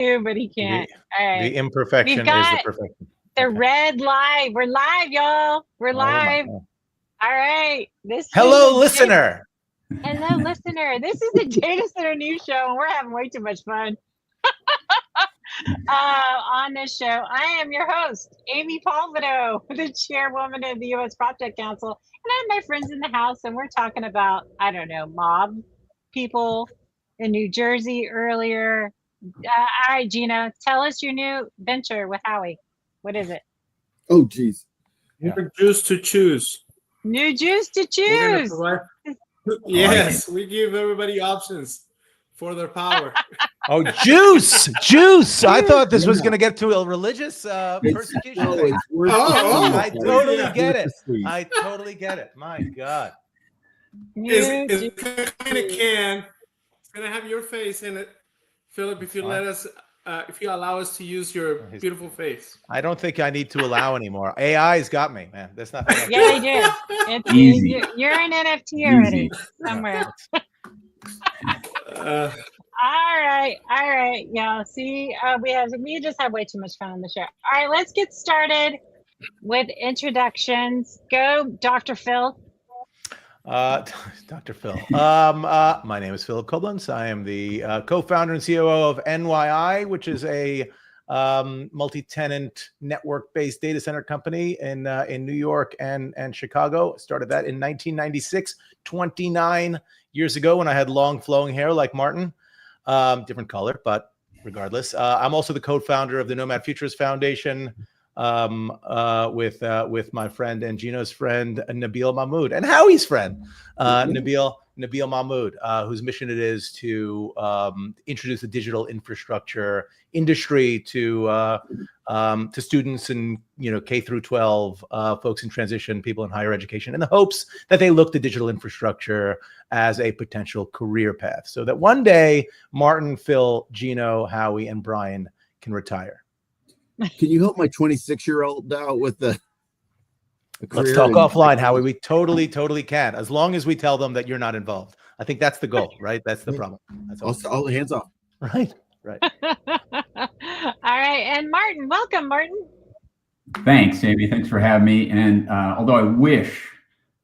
but he can't. All right. The imperfection is the perfection. The red live. We're live, y'all. We're live. All right. Hello, listener. Hello, listener. This is the Data Center News Show, and we're having way too much fun on this show. I am your host, Amy Palvido, the chairwoman of the U.S. Project Council, and I have my friends in the house, and we're talking about, I don't know, mob people in New Jersey earlier. All right, Gina, tell us your new venture with Howie. What is it? Oh, geez. New juice to choose. New juice to choose. Yes, we give everybody options for their power. Oh, juice. I thought this was going to get to a religious persecution. I totally get it. I totally get it. My God. It's kind of can. It's going to have your face in it. Philip, if you let us, if you allow us to use your beautiful face. I don't think I need to allow anymore. AI's got me, man. That's not. Yeah, you do. It's easy. You're an NFT already somewhere. All right. Y'all see, we just have way too much fun on the show. All right, let's get started with introductions. Go, Dr. Phil. Dr. Phil. My name is Philip Koblenz. I am the co-founder and COO of NYI, which is a multi-tenant network-based data center company in New York and Chicago. Started that in 1996, 29 years ago, when I had long flowing hair like Martin. Different color, but regardless. I'm also the co-founder of the Nomad Futures Foundation, with my friend and Gino's friend Nabil Mahmood and Howie's friend Nabil Mahmood, whose mission it is to introduce the digital infrastructure industry to students in K through 12, folks in transition, people in higher education, in the hopes that they look to digital infrastructure as a potential career path, so that one day Martin, Phil, Gino, Howie, and Brian can retire. Can you help my 26-year-old out with the Let's talk offline, Howie. We totally can, as long as we tell them that you're not involved. I think that's the goal, right? That's the problem. That's all hands off. Right. All right, and Martin, welcome, Martin. Thanks, Amy. Thanks for having me. And although I wish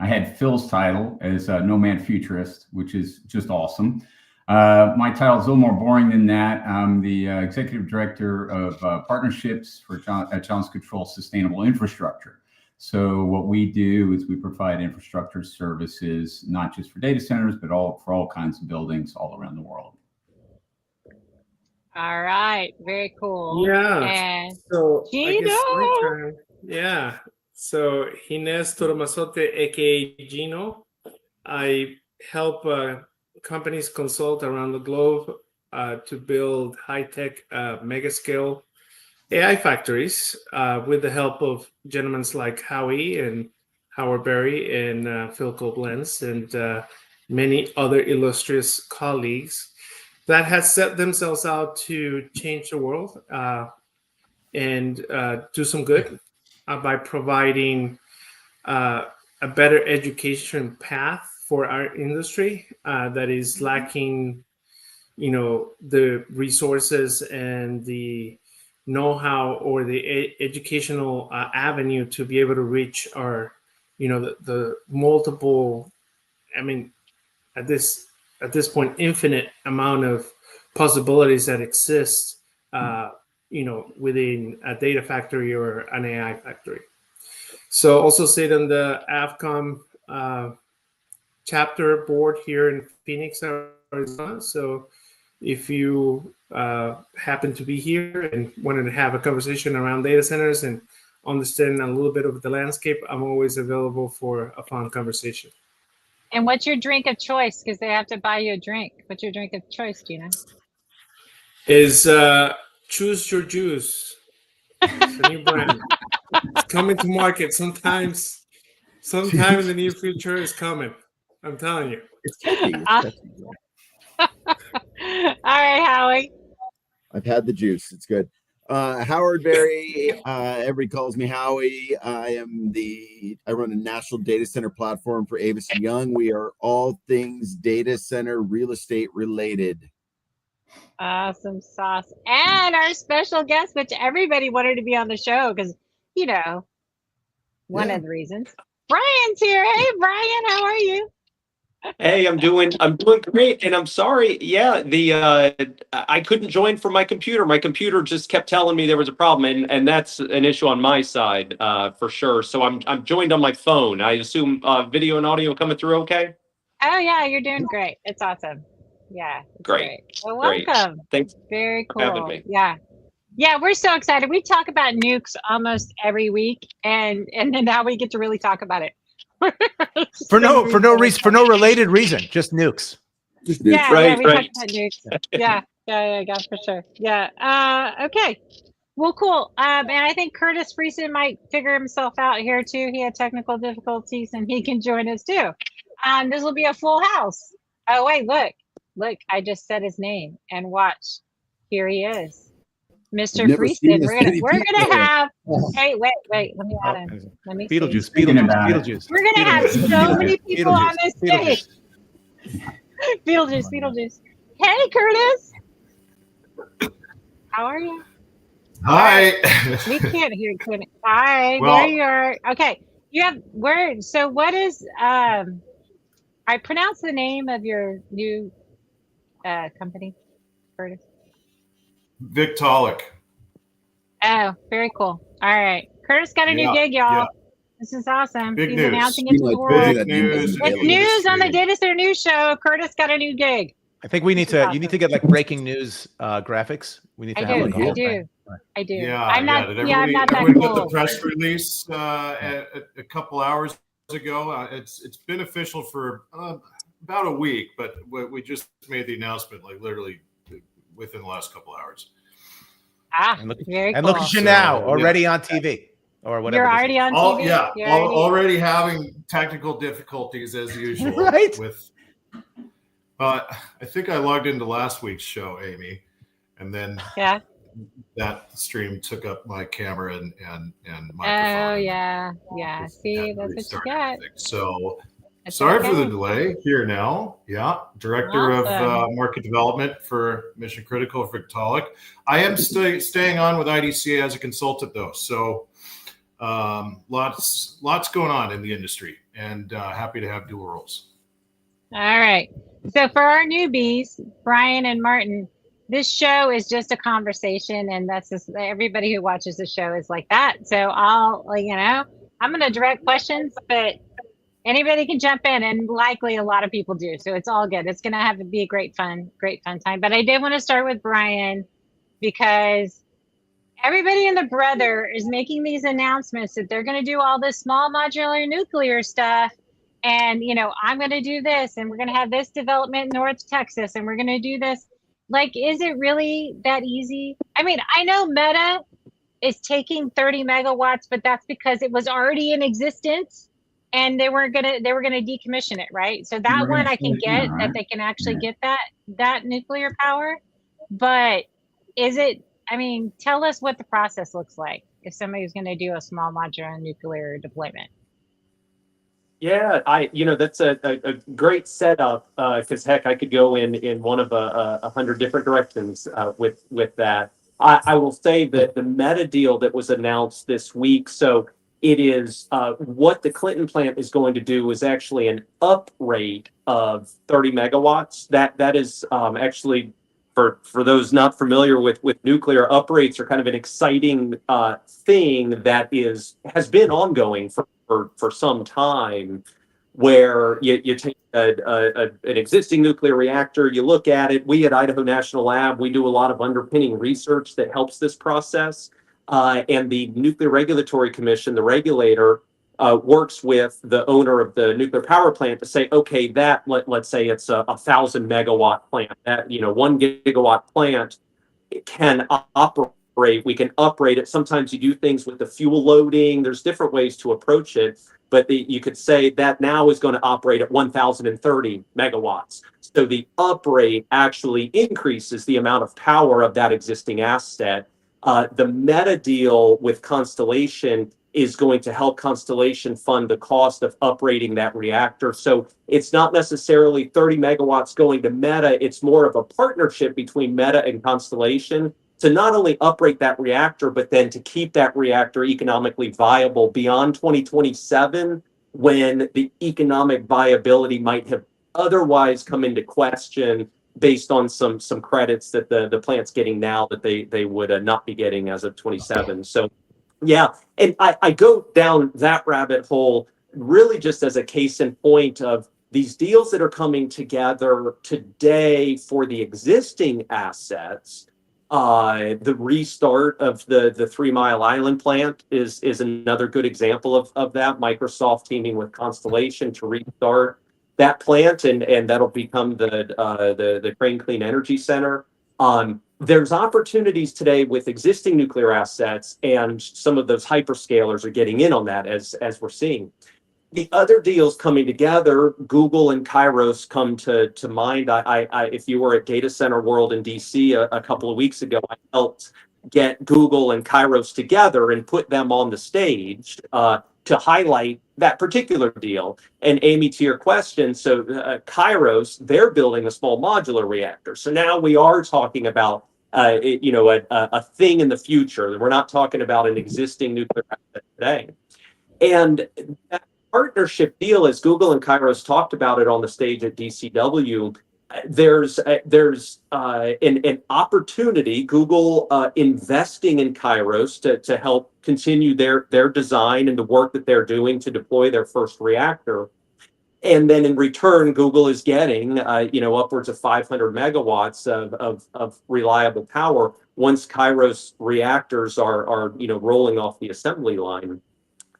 I had Phil's title as Nomad Futurist, which is just awesome, my title is a little more boring than that. I'm the executive director of partnerships for Johnson Controls Sustainable Infrastructure. So what we do is we provide infrastructure services, not just for data centers, but for all kinds of buildings all around the world. All right, very cool. Yeah. And so Gino. my turn. Yeah. So Ginés Toromazote, aka Gino. I help companies consult around the globe to build high-tech, mega-scale AI factories with the help of gentlemen like Howie and Howard Berry and Phil Koblenz and many other illustrious colleagues that have set themselves out to change the world and do some good by providing a better education path for our industry that is lacking, the resources and the know-how or the educational avenue to be able to reach our, the multiple, at this point, infinite amount of possibilities that exist, within a data factory or an AI factory. So also sit on the AFCOM chapter board here in Phoenix, Arizona. So if you happen to be here and wanted to have a conversation around data centers and understand a little bit of the landscape, I'm always available for a fun conversation. And what's your drink of choice? Because they have to buy you a drink. What's your drink of choice, Gina? Is Choose Your Juice. It's a new brand. It's coming to market sometime in the near future. Is coming. I'm telling you. It's catchy. All right, Howie. I've had the juice. It's good. Howard Berry. Everybody calls me Howie. I run a national data center platform for Avis & Young. We are all things data center real estate related. Awesome sauce. And our special guest, which everybody wanted to be on the show because, one of the reasons. Brian's here. Hey, Brian, how are you? Hey, I'm doing great, and I'm sorry. Yeah, I couldn't join from my computer. My computer just kept telling me there was a problem, and that's an issue on my side, for sure. So I'm joined on my phone. I assume video and audio coming through okay? Oh, yeah, you're doing great. It's awesome. Yeah, it's Great, Well, great. welcome. Thanks Very for having cool. me. Yeah. Yeah, we're so excited. We talk about nukes almost every week, and then now we get to really talk about it. For no related reason, just nukes. Yeah, Right, we right. talked about nukes. Yeah, for sure. Yeah. Okay. Well, cool. And I think Curtis Friesen might figure himself out here too. He had technical difficulties, and he can join us too. This will be a full house. Oh wait, look! I just said his name, and watch. Here he is. Mr. Friesen, we're gonna have. Hey, wait, let me add him. Let me Beetlejuice, see. Beetlejuice. We're gonna have so many people on this stage. Beetlejuice. Hey, Curtis. How are you? Hi. We can't hear you. Hi, Well, there you are. Okay, you have words. So, what is? I pronounce the name of your new company, Curtis. Victolic. Oh, very cool. All right. Curtis got a new gig, y'all. Yeah. This is awesome. Big He's news. announcing it to the world. Big news. It's news on the Data Center News Show. Curtis got a new gig. I think we need to. You need to get like breaking news graphics. We need to have like a whole thing. I do. Yeah, I'm not. Did I'm not that everyone get cool. the press release a couple hours ago? It's been official for about a week, but we just made the announcement like literally within the last couple hours. Very cool. And look at you now, already on TV or whatever. You're already on TV. Yeah, already having technical difficulties as usual. Right. With, I think I logged into last week's show, Amy, and then that stream took up my camera and microphone. Oh yeah. See, that's what you got. So sorry for the delay. Here now, Director of Market Development for Mission Critical Victolic. I am staying on with IDCA as a consultant though, so lots going on in the industry, and happy to have dual roles. All right. So for our newbies, Brian and Martin, this show is just a conversation, and that's just everybody who watches the show is like that. So I'm going to direct questions, but anybody can jump in, and likely a lot of people do. So it's all good. It's going to be a great fun time. But I did want to start with Brian because everybody and the brother is making these announcements that they're going to do all this small modular nuclear stuff. And, I'm going to do this, and we're going to have this development in North Texas, and we're going to do this. Like, is it really that easy? I mean, I know Meta is taking 30 megawatts, but that's because it was already in existence, and they were gonna decommission it, right? So that one I can get that they can actually get that nuclear power. But is it? I mean, tell us what the process looks like if somebody's going to do a small modular nuclear deployment. Yeah, that's a great setup because heck, I could go in one of 100 different directions with that. I will say that the Meta deal that was announced this week, so it is what the Clinton plant is going to do is actually an uprate of 30 megawatts. That is actually for those not familiar with nuclear, uprates are kind of an exciting thing that has been ongoing for some time, where you take an existing nuclear reactor, you look at it. We at Idaho National Lab, we do a lot of underpinning research that helps this process. And the Nuclear Regulatory Commission, the regulator, works with the owner of the nuclear power plant to say, okay, let's say it's a 1,000 megawatt plant, that 1 gigawatt plant can operate. We can uprate it. Sometimes you do things with the fuel loading. There's different ways to approach it, but you could say that now is going to operate at 1,030 megawatts. So the uprate actually increases the amount of power of that existing asset. The Meta deal with Constellation is going to help Constellation fund the cost of uprating that reactor. So it's not necessarily 30 megawatts going to Meta. It's more of a partnership between Meta and Constellation to not only uprate that reactor, but then to keep that reactor economically viable beyond 2027, when the economic viability might have otherwise come into question based on some credits that the plant's getting now that they would not be getting as of 27. So yeah, and I go down that rabbit hole really just as a case in point of these deals that are coming together today for the existing assets. The restart of the 3 Mile Island plant is another good example of that. Microsoft teaming with Constellation to restart that plant, and that'll become the Crane Clean Energy Center. There's opportunities today with existing nuclear assets, and some of those hyperscalers are getting in on that as we're seeing. The other deals coming together, Google and Kairos come to mind. If you were at Data Center World in DC a couple of weeks ago, I helped get Google and Kairos together and put them on the stage to highlight that particular deal. And Amy, to your question, so Kairos, they're building a small modular reactor. So now we are talking about a thing in the future. We're not talking about an existing nuclear asset today. And that partnership deal, as Google and Kairos talked about it on the stage at DCW, there's an opportunity, Google investing in Kairos to help continue their design and the work that they're doing to deploy their first reactor. And then in return, Google is getting upwards of 500 megawatts of reliable power once Kairos reactors are rolling off the assembly line.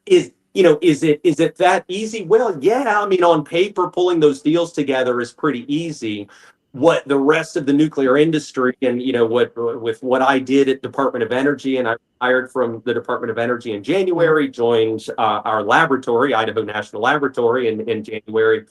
Is it that easy? Well, yeah. I mean, on paper, pulling those deals together is pretty easy. What the rest of the nuclear industry and what I did at Department of Energy, and I retired from the Department of Energy in January, joined our laboratory, Idaho National Laboratory, in January.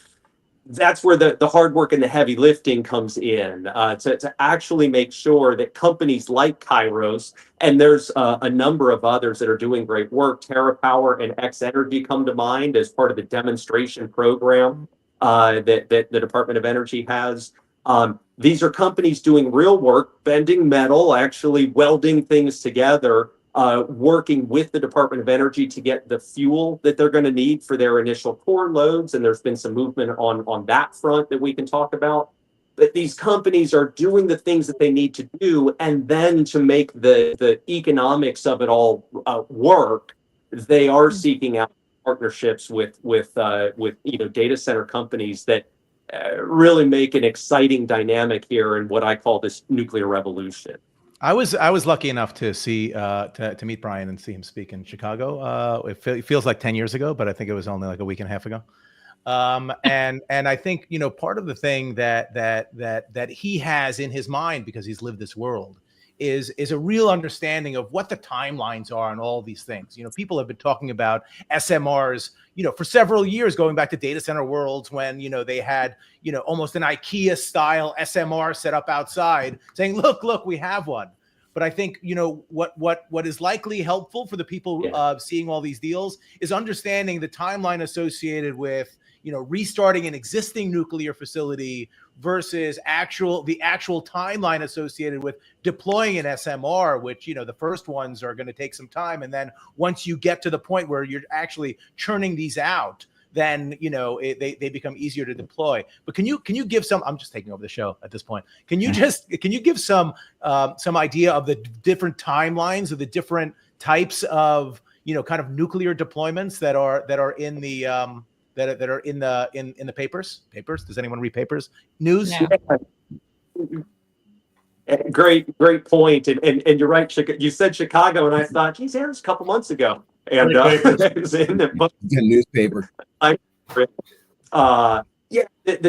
That's where the hard work and the heavy lifting comes in to actually make sure that companies like Kairos, and there's a number of others that are doing great work, TerraPower and X Energy come to mind as part of the demonstration program that the Department of Energy has. These are companies doing real work, bending metal, actually welding things together, working with the Department of Energy to get the fuel that they're going to need for their initial core loads. And there's been some movement on that front that we can talk about. But these companies are doing the things that they need to do. And then to make the economics of it all work, they are seeking out partnerships with data center companies that really make an exciting dynamic here in what I call this nuclear revolution. I was lucky enough to see to meet Brian and see him speak in Chicago. It feels like 10 years ago, but I think it was only like a week and a half ago. And I think part of the thing that he has in his mind, because he's lived this world, is a real understanding of what the timelines are and all these things. People have been talking about SMRs, for several years, going back to Data Center Worlds, when they had almost an IKEA style SMR set up outside, saying, look, we have one. But I think what is likely helpful for the people seeing all these deals is understanding the timeline associated with restarting an existing nuclear facility versus the actual timeline associated with deploying an SMR, which the first ones are going to take some time, and then once you get to the point where you're actually churning these out, then they become easier to deploy. But can you give some? I'm just taking over the show at this point. Can you give some idea of the different timelines of the different types of kind of nuclear deployments that are in the that are in the papers? Does anyone read papers? News? No. Great point. And you're right. You said Chicago, and I thought, geez, Aaron's a couple months ago. And it was in the newspaper. The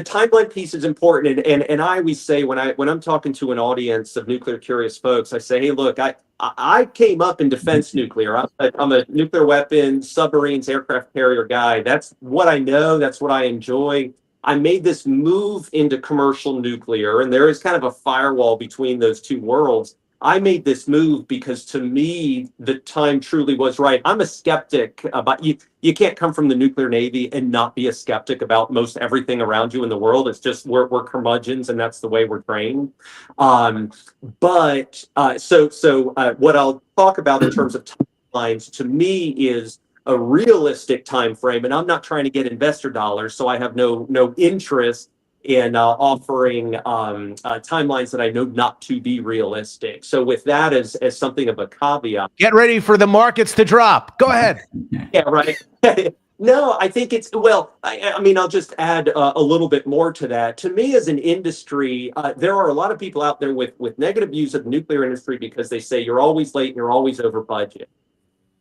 timeline piece is important, and I always say when I'm talking to an audience of nuclear curious folks, I say, hey, look, I came up in defense nuclear. I'm a nuclear weapons, submarines, aircraft carrier guy. That's what I know. That's what I enjoy. I made this move into commercial nuclear, and there is kind of a firewall between those two worlds. I made this move because to me, the time truly was right. I'm a skeptic about you can't come from the nuclear Navy and not be a skeptic about most everything around you in the world. It's just we're curmudgeons and that's the way we're trained. So what I'll talk about in terms of timelines to me is a realistic time frame, and I'm not trying to get investor dollars, so I have no interest in offering timelines that I know not to be realistic. So with that as something of a caveat. Get ready for the markets to drop. Go ahead. Yeah, right. No, I think it's, well, I mean, I'll just add a little bit more to that. To me, as an industry, there are a lot of people out there with negative views of the nuclear industry because they say you're always late and you're always over budget.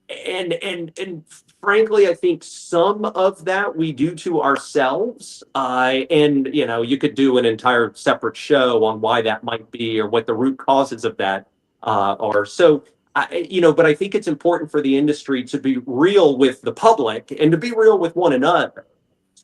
And frankly, I think some of that we do to ourselves. And you know, you could do an entire separate show on why that might be or what the root causes of that are. So, but I think it's important for the industry to be real with the public and to be real with one another.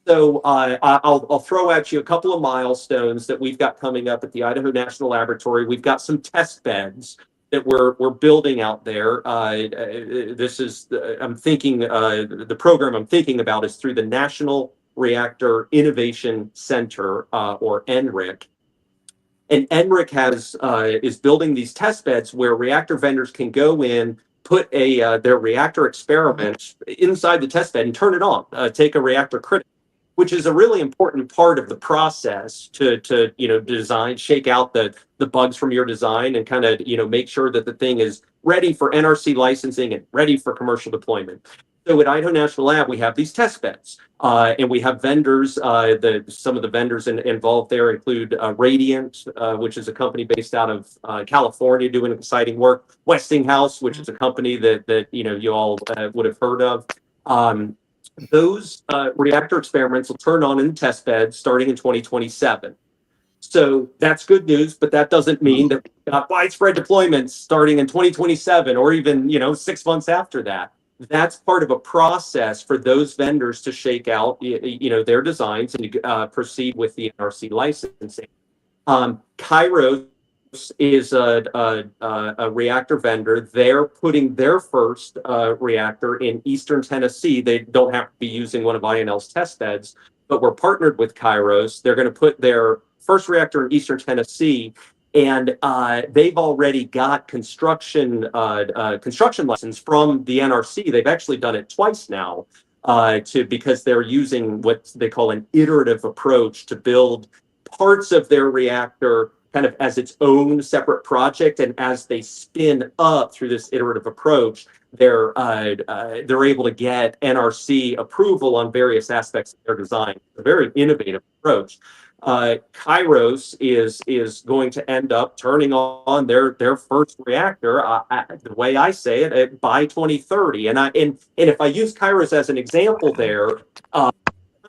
So I'll throw at you a couple of milestones that we've got coming up at the Idaho National Laboratory. We've got some test beds that we're building out there. This is I'm thinking the program I'm thinking about is through the National Reactor Innovation Center or NRIC. And NRIC is building these test beds where reactor vendors can go in, put their reactor experiment inside the test bed and turn it on. Take a reactor critical, which is a really important part of the process to design, shake out the bugs from your design and kind of make sure that the thing is ready for NRC licensing and ready for commercial deployment. So at Idaho National Lab, we have these test beds, and we have vendors. Some of the vendors involved there include Radiant, which is a company based out of California doing exciting work. Westinghouse, which is a company that you all would have heard of. Those reactor experiments will turn on in the test bed starting in 2027. So that's good news, but that doesn't mean that we've got widespread deployments starting in 2027 or even 6 months after that. That's part of a process for those vendors to shake out their designs and proceed with the NRC licensing. Kairos is a reactor vendor. They're putting their first reactor in Eastern Tennessee. They don't have to be using one of INL's test beds, but we're partnered with Kairos. They're going to put their first reactor in Eastern Tennessee, and they've already got construction license from the NRC. They've actually done it twice now because they're using what they call an iterative approach to build parts of their reactor kind of as its own separate project, and as they spin up through this iterative approach, they're able to get NRC approval on various aspects of their design. A very innovative approach. Kairos is going to end up turning on their first reactor, the way I say it, by 2030. And if I use Kairos as an example there, kind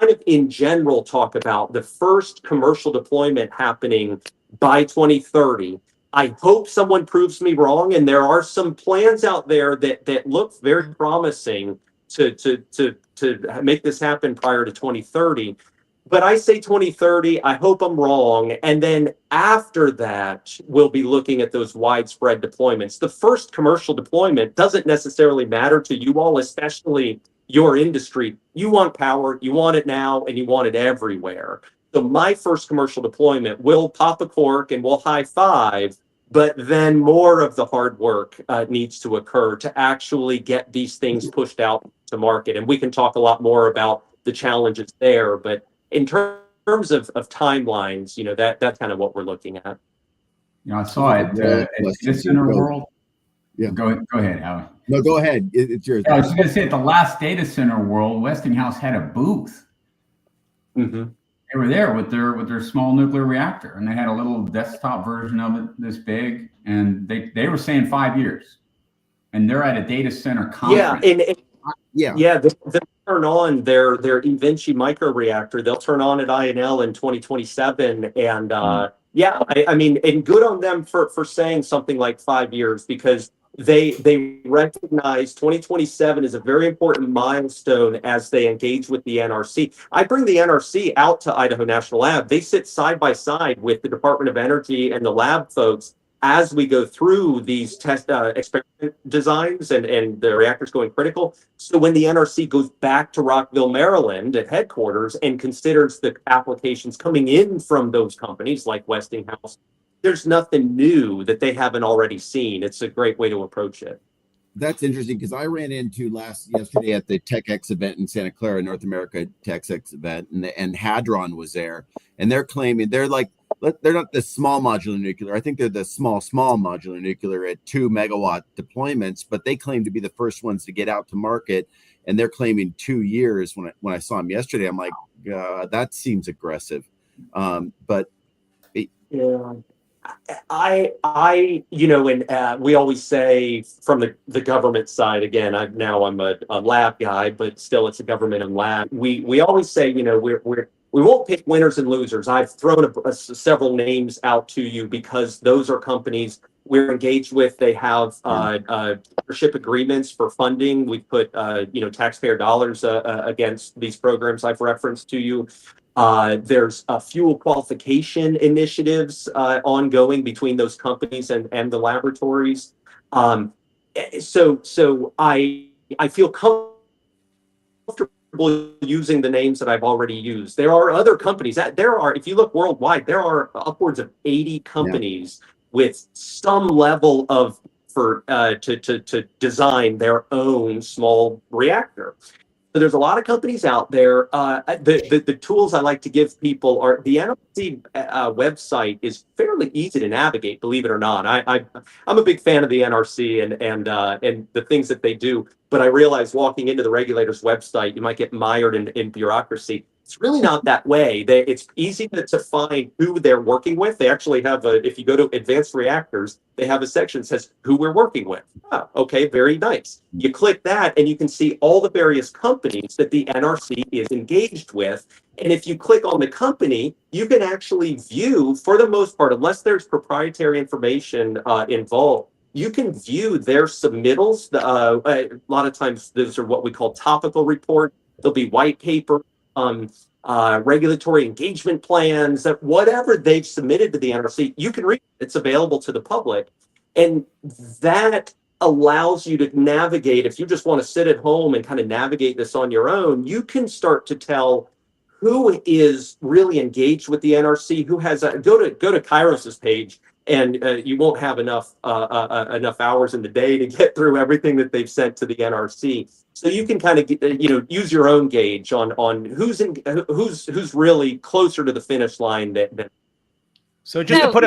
of in general talk about the first commercial deployment happening by 2030. I hope someone proves me wrong, and there are some plans out there that look very promising to make this happen prior to 2030. But I say 2030, I hope I'm wrong. And then after that, we'll be looking at those widespread deployments. The first commercial deployment doesn't necessarily matter to you all, especially your industry. You want power, you want it now, and you want it everywhere. So my first commercial deployment will pop a cork and we'll high five, but then more of the hard work needs to occur to actually get these things pushed out to market. And we can talk a lot more about the challenges there, but in terms of timelines, that's kind of what we're looking at. I saw it at Data Center World. Yeah. Go ahead, Howie. No, go ahead. It's yours. I was going to say at the last Data Center World, Westinghouse had a booth. Mm-hmm. They were there with their small nuclear reactor, and they had a little desktop version of it this big, and they were saying 5 years, and they're at a data center conference. They'll turn on their eVinci microreactor. They'll turn on at INL in 2027, and I mean, and good on them for saying something like 5 years, because they recognize 2027 is a very important milestone as they engage with the NRC. I bring the NRC out to Idaho National Lab. They sit side by side with the Department of Energy and the lab folks, as we go through these test experiment designs and the reactors going critical. So when the NRC goes back to Rockville, Maryland at headquarters and considers the applications coming in from those companies like Westinghouse, there's nothing new that they haven't already seen. It's a great way to approach it. That's interesting because I ran into yesterday at the TechX event in Santa Clara, North America TechX event, and Hadron was there, and they're claiming they're not the small modular nuclear. I think they're the small modular nuclear at 2 megawatt deployments, but they claim to be the first ones to get out to market, and they're claiming 2 years. When I saw them yesterday, I'm like, that seems aggressive, but yeah. And we always say from the government side, again, I'm a lab guy, but still it's a government and lab. We always say, we won't pick winners and losers. I've thrown several names out to you because those are companies we're engaged with. They have partnership agreements for funding. We put taxpayer dollars against these programs I've referenced to you. There's fuel qualification initiatives ongoing between those companies and the laboratories. So I feel comfortable using the names that I've already used. There are other companies if you look worldwide, there are upwards of 80 companies with some level of to design their own small reactor. So there's a lot of companies out there. The tools I like to give people are the NRC website is fairly easy to navigate, believe it or not. I'm a big fan of the NRC and the things that they do, but I realize walking into the regulator's website, you might get mired in bureaucracy. It's really not that way. It's easy to find who they're working with. They actually have if you go to advanced reactors, they have a section that says who we're working with. Oh, okay, very nice. You click that and you can see all the various companies that the NRC is engaged with. And if you click on the company, you can actually view, for the most part, unless there's proprietary information involved, you can view their submittals. A lot of times, those are what we call topical report. There'll be white paper, regulatory engagement plans, that whatever they've submitted to the NRC, you can read it. It's available to the public. And that allows you to navigate. If you just want to sit at home and kind of navigate this on your own, you can start to tell who is really engaged with the NRC, who has go to Kairos's page, and you won't have enough hours in the day to get through everything that they've sent to the NRC. So you can kind of use your own gauge on who's really closer to the finish line than. So just to put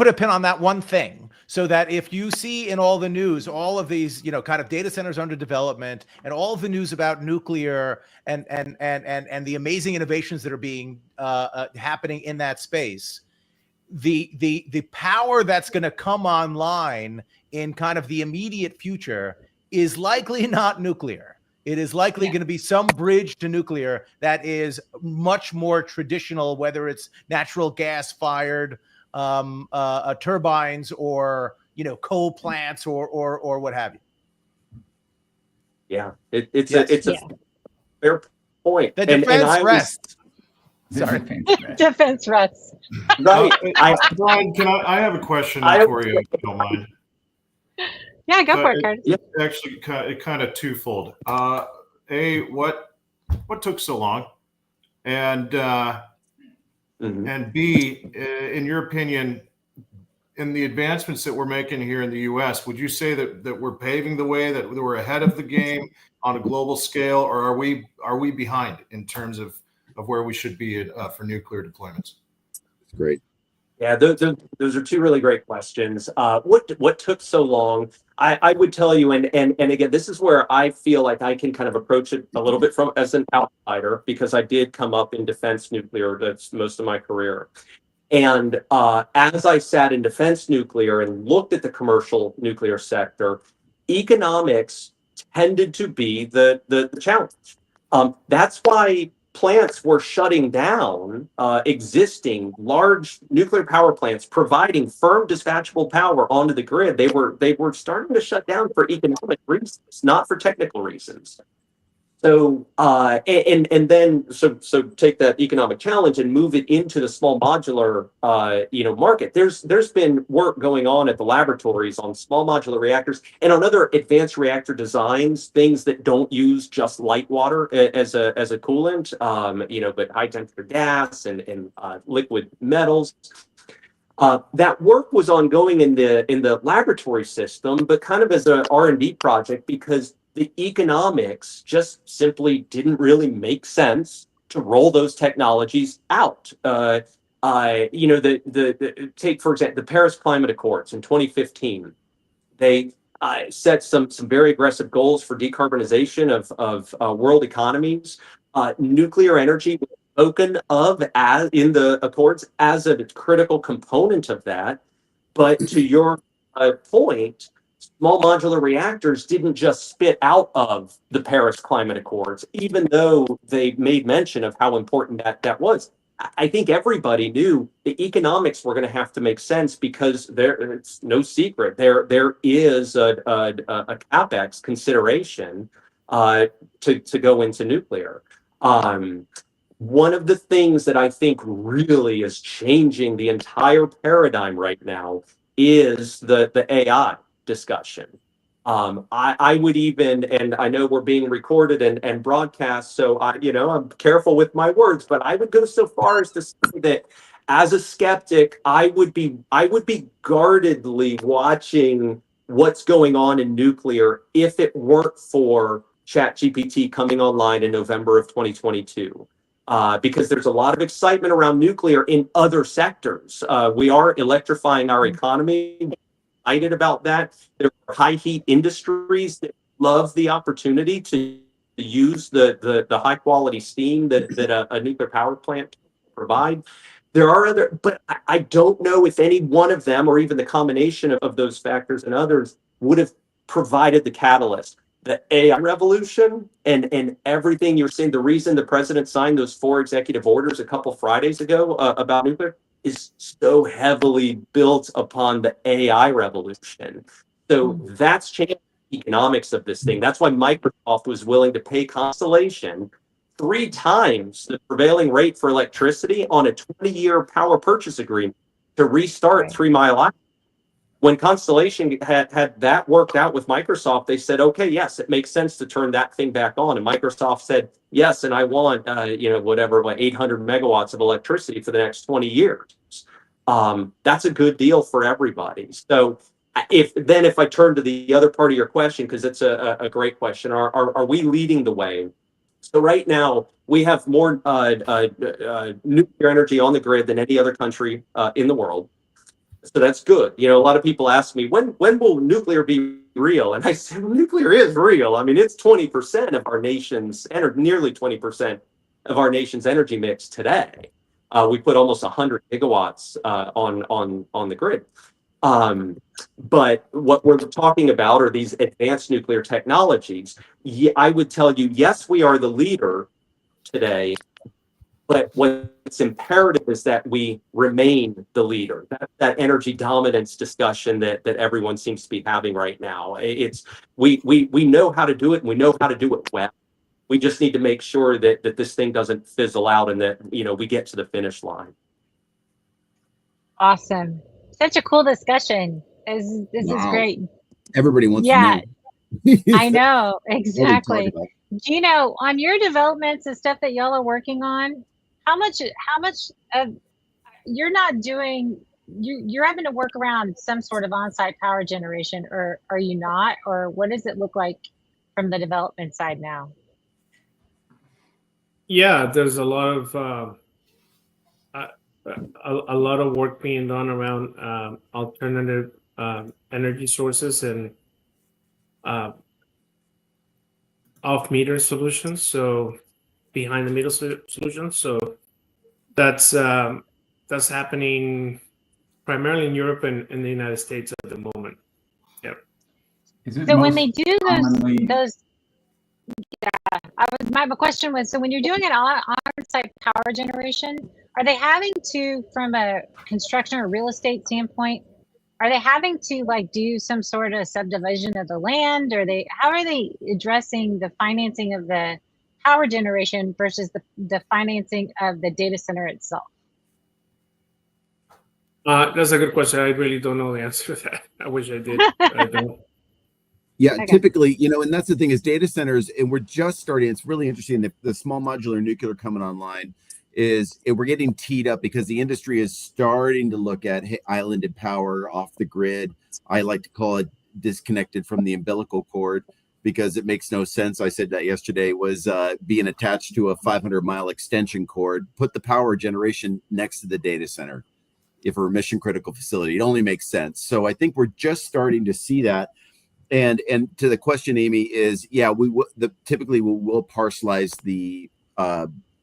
a pin on that one thing, so that if you see in all the news, all of these, kind of data centers under development and all of the news about nuclear and the amazing innovations that are being happening in that space, the power that's going to come online in kind of the immediate future is likely not nuclear. It is likely going to be some bridge to nuclear that is much more traditional, whether it's natural gas fired turbines or coal plants or what have you. Yeah, it's a fair point. The defense rests. Sorry, defense rests. Right. Brian, I have a question for you, if you don't mind. Yeah, go for it, Curtis. It's actually kind of twofold. A, what took so long? And and B, in your opinion, in the advancements that we're making here in the U.S., would you say that we're paving the way, that we're ahead of the game on a global scale, or are we behind in terms of where we should be for nuclear deployments? That's great. Yeah, those are two really great questions. What took so long? I would tell you, and again, this is where I feel like I can kind of approach it a little bit from as an outsider, because I did come up in defense nuclear. That's most of my career. And as I sat in defense nuclear and looked at the commercial nuclear sector, economics tended to be the challenge. That's why plants were shutting down, existing large nuclear power plants providing firm dispatchable power onto the grid. They were starting to shut down for economic reasons, not for technical reasons. So and then so take that economic challenge and move it into the small modular market. There's been work going on at the laboratories on small modular reactors and on other advanced reactor designs, things that don't use just light water as a coolant, but high temperature gas and liquid metals. That work was ongoing in the laboratory system, but kind of as an R&D project because the economics just simply didn't really make sense to roll those technologies out. Take for example the Paris Climate Accords in 2015. They set some very aggressive goals for decarbonization of world economies. Nuclear energy was spoken of as in the accords as a critical component of that. But to your point, small modular reactors didn't just spit out of the Paris Climate Accords, even though they made mention of how important that was. I think everybody knew the economics were going to have to make sense because it's no secret there is a capex consideration to go into nuclear. One of the things that I think really is changing the entire paradigm right now is the AI discussion. I would even, and I know we're being recorded and broadcast, so I'm careful with my words, but I would go so far as to say that as a skeptic, I would be guardedly watching what's going on in nuclear if it weren't for ChatGPT coming online in November of 2022. Because there's a lot of excitement around nuclear in other sectors. We are electrifying our economy. Excited about that. There are high heat industries that love the opportunity to use the high quality steam that a nuclear power plant can provide. There are other, but I don't know if any one of them or even the combination of those factors and others would have provided the catalyst. The AI revolution and everything you're seeing, the reason the president signed those 4 executive orders a couple Fridays ago about nuclear is so heavily built upon the AI revolution. So that's changed the economics of this thing. That's why Microsoft was willing to pay Constellation 3 times the prevailing rate for electricity on a 20-year power purchase agreement to restart 3 Mile Island. When Constellation had that worked out with Microsoft, they said, okay, yes, it makes sense to turn that thing back on. And Microsoft said, yes, and I want, whatever, like 800 megawatts of electricity for the next 20 years. That's a good deal for everybody. So if I turn to the other part of your question, because it's a great question, are we leading the way? So right now, we have more nuclear energy on the grid than any other country in the world. So that's good. A lot of people ask me, when will nuclear be real? And I say, well, nuclear is real. I mean, it's 20% of our nation's, nearly 20% of our nation's energy mix today. We put almost 100 gigawatts on the grid. But what we're talking about are these advanced nuclear technologies. I would tell you, yes, we are the leader today. But what's imperative is that we remain the leader. That energy dominance discussion that everyone seems to be having right now. It's we know how to do it, and we know how to do it well. We just need to make sure that this thing doesn't fizzle out and that we get to the finish line. Awesome. Such a cool discussion. This is great. Everybody wants to know. I know, exactly. Gino, on your developments and stuff that y'all are working on, how much of you're not doing, you're having to work around some sort of on-site power generation, or are you not? Or what does it look like from the development side now? Yeah, there's a lot of work being done around alternative energy sources and off-meter solutions, so behind the meter solutions. So that's happening primarily in Europe and in the United States at the moment. Yeah. So when they do those, my question was, so when you're doing an on-site power generation, are they having to, from a construction or real estate standpoint, are they having to do some sort of subdivision of the land? Or how are they addressing the financing of the power generation versus the financing of the data center itself? That's a good question. I really don't know the answer to that. I wish I did. But I don't. Yeah, Okay. typically, and that's the thing is data centers, and we're just starting. It's really interesting that the small modular nuclear coming online we're getting teed up because the industry is starting to look at islanded power off the grid. I like to call it disconnected from the umbilical cord because it makes no sense. I said that yesterday was being attached to a 500-mile extension cord. Put the power generation next to the data center. If we're a mission critical facility, it only makes sense. So I think we're just starting to see that. And to the question, Amy, is typically we will parcelize the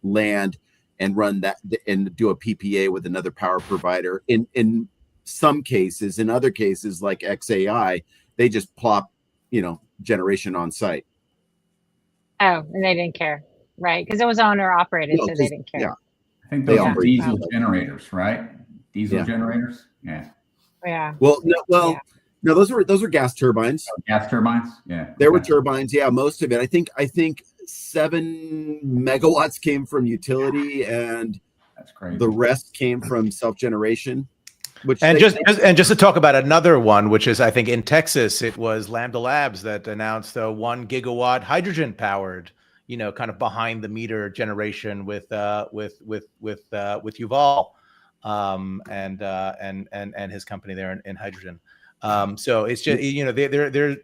land and run that and do a PPA with another power provider. In some cases, in other cases like XAI, they just plop generation on site. Oh, and they didn't care, right? Because it was owner operated, so they didn't care. Yeah, I think those are diesel generators, right? Diesel generators. Yeah. Yeah. Well, no, those were gas turbines. Oh, gas turbines. Yeah. There were turbines. Yeah, most of it. I think 7 megawatts came from utility, and that's crazy. The rest came from self generation. Just to talk about another one, which is I think in Texas, it was Lambda Labs that announced a 1 gigawatt hydrogen powered, kind of behind the meter generation with Yuval, and his company there in hydrogen. So it's just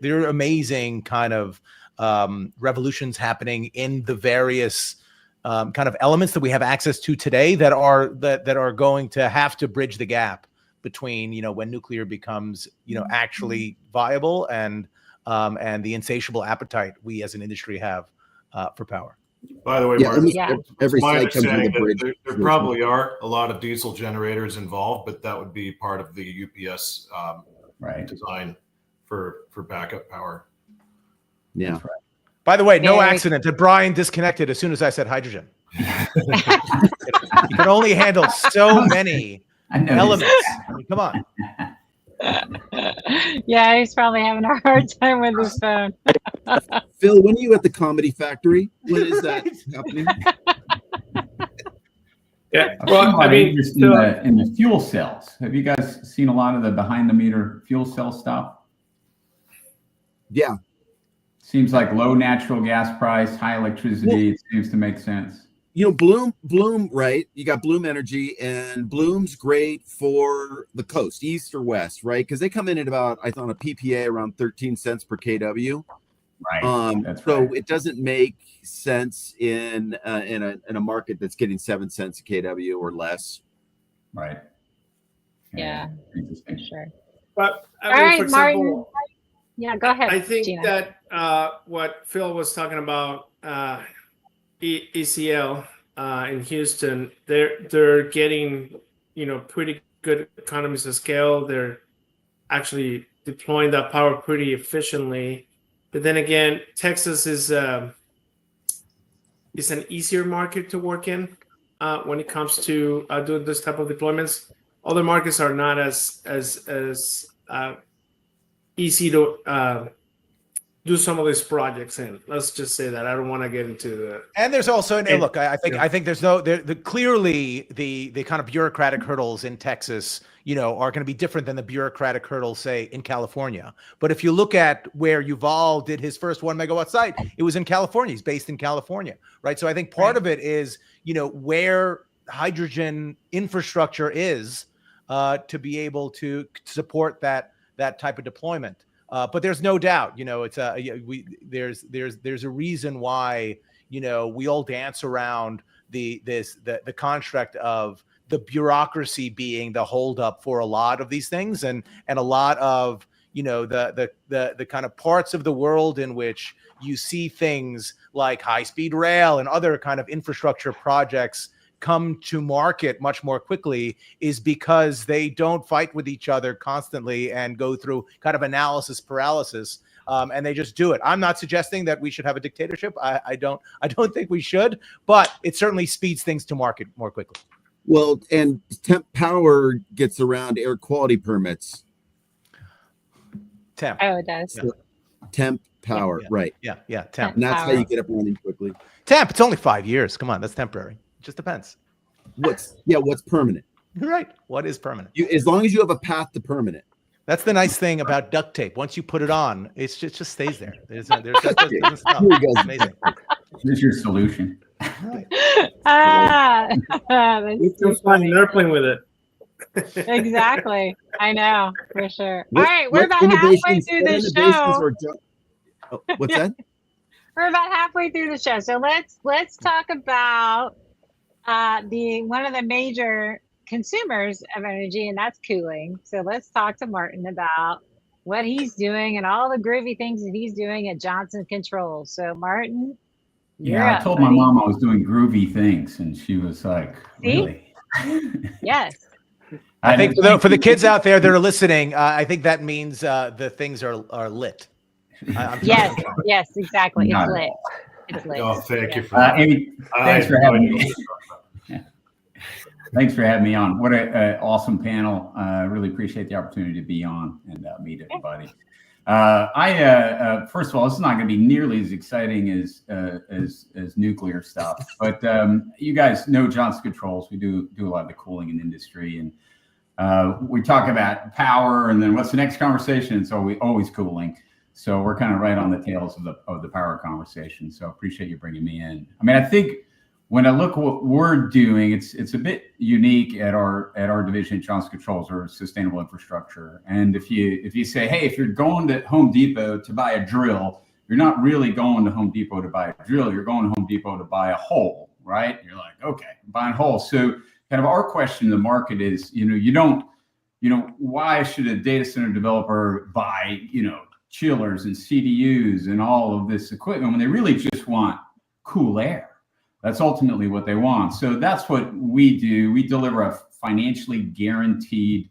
they're amazing kind of revolutions happening in the various kind of elements that we have access to today that are going to have to bridge the gap between when nuclear becomes actually viable and the insatiable appetite we as an industry have for power. By the way, Mark, every my site comes with a understanding bridge. that there probably are a lot of diesel generators involved, but that would be part of the UPS design for backup power. Yeah. That's right. By the way, no accident that Brian disconnected as soon as I said hydrogen. You can only handle so many elements. I mean, come on. Yeah, he's probably having a hard time with his phone. Phil, when are you at the Comedy Factory? When is that happening? Yeah. Well, I mean, in the fuel cells, have you guys seen a lot of the behind the meter fuel cell stuff? Yeah. Seems like low natural gas price, high electricity. It seems to make sense. Bloom, right? You got Bloom Energy, and Bloom's great for the coast, east or west, right? Because they come in at about, I thought, a PPA around 13 cents per kW. Right. That's so right. it doesn't make sense in a market that's getting 7 cents a kW or less. Right. Yeah. Interesting. Sure. But All right, Martin. Yeah, go ahead. I think Gina. that what Phil was talking about, ECL in Houston, they're getting pretty good economies of scale. They're actually deploying that power pretty efficiently. But then again, Texas is an easier market to work in when it comes to doing this type of deployments. Other markets are not as easy to do some of these projects in. Let's just say that. I don't want to get into the. And there's also look. I think there's clearly the kind of bureaucratic hurdles in Texas, are going to be different than the bureaucratic hurdles, say, in California. But if you look at where Yuval did his first 1 megawatt site, it was in California. He's based in California, right? So I think part of it is where hydrogen infrastructure is to be able to support that type of deployment. But there's no doubt, it's there's a reason why, we all dance around the construct of the bureaucracy being the holdup for a lot of these things, and a lot of, the kind of parts of the world in which you see things like high-speed rail and other kind of infrastructure projects come to market much more quickly is because they don't fight with each other constantly and go through kind of analysis paralysis, and they just do it. I'm not suggesting that we should have a dictatorship. I don't think we should, but it certainly speeds things to market more quickly. Well, and temp power gets around air quality permits. Temp. Oh, it does. Yeah. Temp power, right? Yeah. Temp. And that's how you get up running quickly. Temp. It's only 5 years. Come on, that's temporary. It just depends. What's permanent? Right. What is permanent? As long as you have a path to permanent. That's the nice thing about duct tape. Once you put it on, it just stays there. There's doesn't stop. It's amazing. Here's your solution. Right. It's so fun. They're playing with it. Exactly. I know, for sure. All right, we're about halfway through the show. What's that? We're about halfway through the show. So let's talk about one of the major consumers of energy, and that's cooling. So let's talk to Martin about what he's doing and all the groovy things that he's doing at Johnson Controls. So Martin, I told my mom I was doing groovy things, and she was like, "Really?" Yes. I think for the kids out there that are listening, I think that means the things are lit. Yes, exactly. It's lit. It's lit. Oh, thank you for that. Amy, thanks for having me. Thanks for having me on. What an awesome panel. I really appreciate the opportunity to be on and meet everybody. First of all, this is not going to be nearly as exciting as nuclear stuff, but you guys know Johnson Controls. We do a lot of the cooling in the industry, and we talk about power, and then what's the next conversation? It's always cooling. So we're kind of right on the tails of the power conversation. So I appreciate you bringing me in. I mean, I think when I look at what we're doing, it's a bit unique at our division at Johnson Controls, or sustainable infrastructure. And if you say, hey, if you're going to Home Depot to buy a drill, you're not really going to Home Depot to buy a drill. You're going to Home Depot to buy a hole, right? You're like, okay, buying holes. So kind of our question in the market is, why should a data center developer buy, chillers and CDUs and all of this equipment when they really just want cool air? That's ultimately what they want. So that's what we do. We deliver a financially guaranteed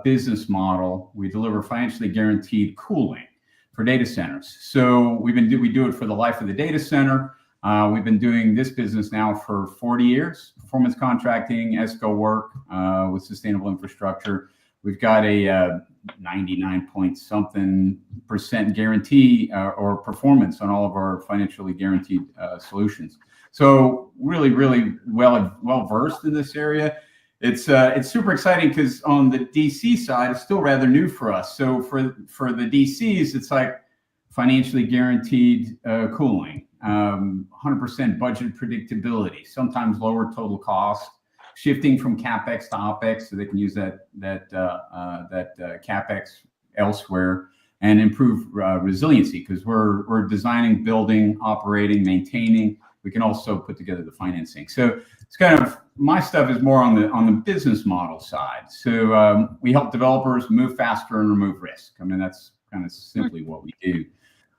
business model. We deliver financially guaranteed cooling for data centers. So we do it for the life of the data center. We've been doing this business now for 40 years, performance contracting, ESCO work with sustainable infrastructure. We've got a 99-point-something% guarantee or performance on all of our financially guaranteed solutions. So really, really well versed in this area. It's super exciting because on the DC side, it's still rather new for us. So for the DCs, it's like financially guaranteed cooling, 100% budget predictability, sometimes lower total cost, shifting from CapEx to OpEx, so they can use that CapEx elsewhere, and improve resiliency, because we're designing, building, operating, maintaining. We can also put together the financing. So it's kind of, my stuff is more on the business model side. So we help developers move faster and remove risk. I mean, that's kind of simply what we do.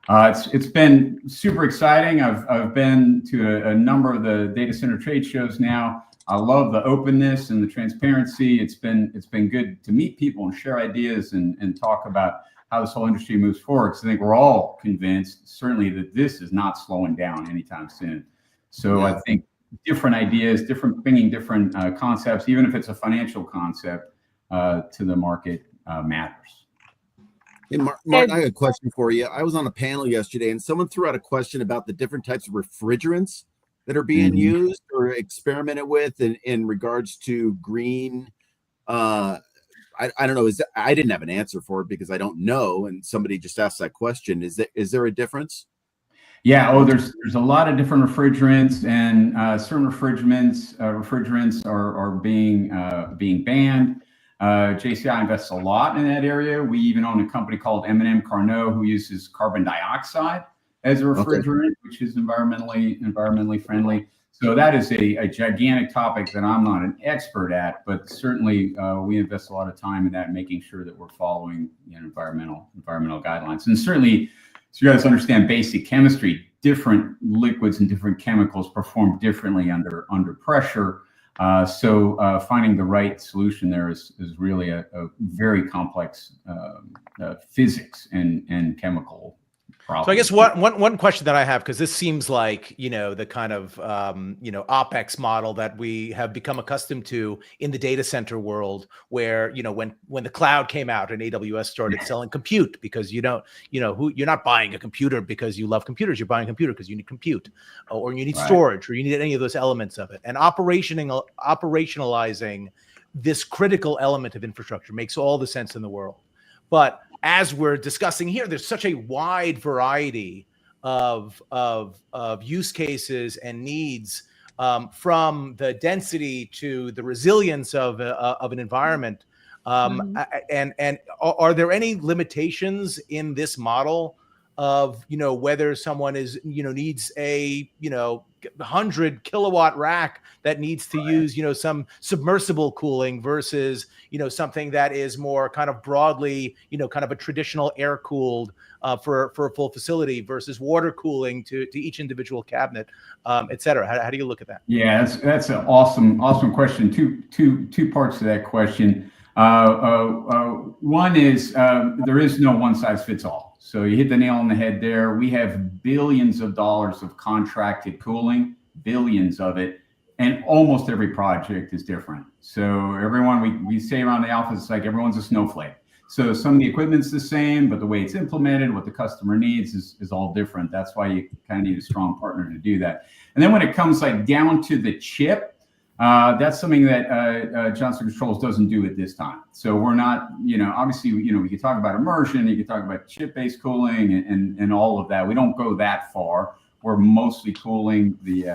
It's been super exciting. I've been to a number of the data center trade shows now. I love the openness and the transparency. It's been good to meet people and share ideas and talk about how this whole industry moves forward. Because I think we're all convinced, certainly, that this is not slowing down anytime soon. So I think different ideas, bringing different concepts, even if it's a financial concept, to the market matters. Hey, Mark, I have a question for you. I was on a panel yesterday, and someone threw out a question about the different types of refrigerants that are being used or experimented with in regards to green. I don't know. I didn't have an answer for it because I don't know, and somebody just asked that question. Is there a difference? Yeah. There's a lot of different refrigerants, and certain refrigerants are being banned. JCI invests a lot in that area. We even own a company called M&M Carnot who uses carbon dioxide as a refrigerant, which is environmentally friendly. So that is a gigantic topic that I'm not an expert at, but certainly we invest a lot of time in that, making sure that we're following environmental guidelines. And certainly, so you guys understand basic chemistry, different liquids and different chemicals perform differently under pressure. So finding the right solution there is really a very complex physics and chemical So I guess one question that I have, because this seems like, the kind of, OpEx model that we have become accustomed to in the data center world, where, when the cloud came out and AWS started selling compute, because you're not buying a computer because you love computers, you're buying a computer because you need compute, or you need storage, or you need any of those elements of it. And operationalizing this critical element of infrastructure makes all the sense in the world. But as we're discussing here, there's such a wide variety of use cases and needs, from the density to the resilience of an environment. And are there any limitations in this model of whether someone is needs a 100 kilowatt rack that needs to use some submersible cooling versus something that is more kind of broadly kind of a traditional air cooled for a full facility versus water cooling to each individual cabinet, et cetera? How do you look at that? Yeah, that's an awesome question. Two parts to that question. One is there is no one size fits all. So you hit the nail on the head there. We have billions of dollars of contracted cooling, billions of it, and almost every project is different. So everyone, we say around the office, it's like everyone's a snowflake. So some of the equipment's the same, but the way it's implemented, what the customer needs is all different. That's why you kind of need a strong partner to do that. And then when it comes like down to the chip, that's something that Johnson Controls doesn't do at this time. So we're not, obviously, we can talk about immersion, you can talk about chip-based cooling and all of that. We don't go that far. We're mostly cooling the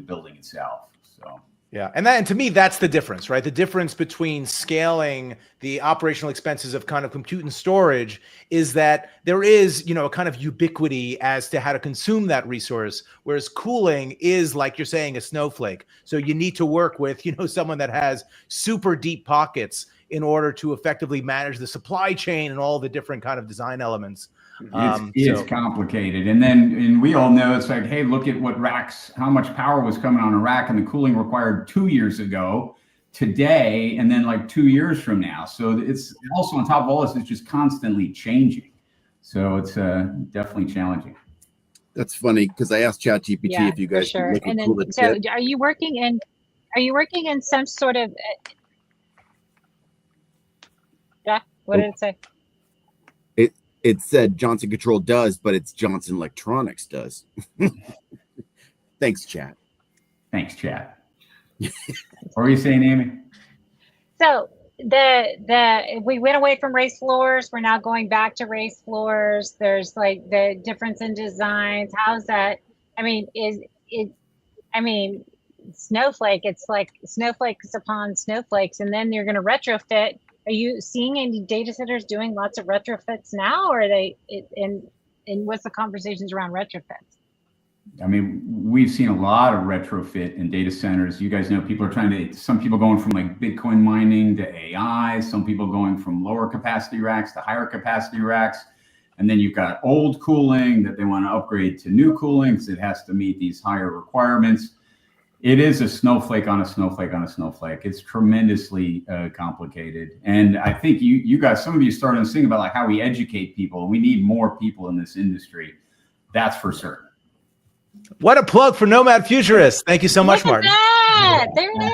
building itself. So. Yeah, and to me, that's the difference, right? The difference between scaling the operational expenses of kind of compute and storage is that there is, a kind of ubiquity as to how to consume that resource, whereas cooling is, like you're saying, a snowflake. So you need to work with, someone that has super deep pockets in order to effectively manage the supply chain and all the different kind of design elements. It's complicated. And we all know it's like, hey, look at what racks, how much power was coming on a rack and the cooling required 2 years ago, today, and then like 2 years from now. So it's also on top of all this, it's just constantly changing. So it's definitely challenging. That's funny because I asked ChatGPT if you guys could liquid cool it. So are you working in some sort of what did it say? It said Johnson Control does, but it's Johnson Electronics does. Thanks, chat. Thanks, chat. What were you saying, Amy? So we went away from race floors. We're now going back to race floors. There's like the difference in designs. How's that? I mean, snowflake, it's like snowflakes upon snowflakes, and then you're going to retrofit. Are you seeing any data centers doing lots of retrofits now, or are they? And what's the conversations around retrofits? I mean, we've seen a lot of retrofit in data centers. You guys know some people going from like Bitcoin mining to AI, some people going from lower capacity racks to higher capacity racks. And then you've got old cooling that they want to upgrade to new cooling because it has to meet these higher requirements. It is a snowflake on a snowflake on a snowflake. It's tremendously complicated. And I think you guys, some of you started to think about like how we educate people. We need more people in this industry. That's for certain. What a plug for Nomad Futurists. Thank you so much, Martin. There it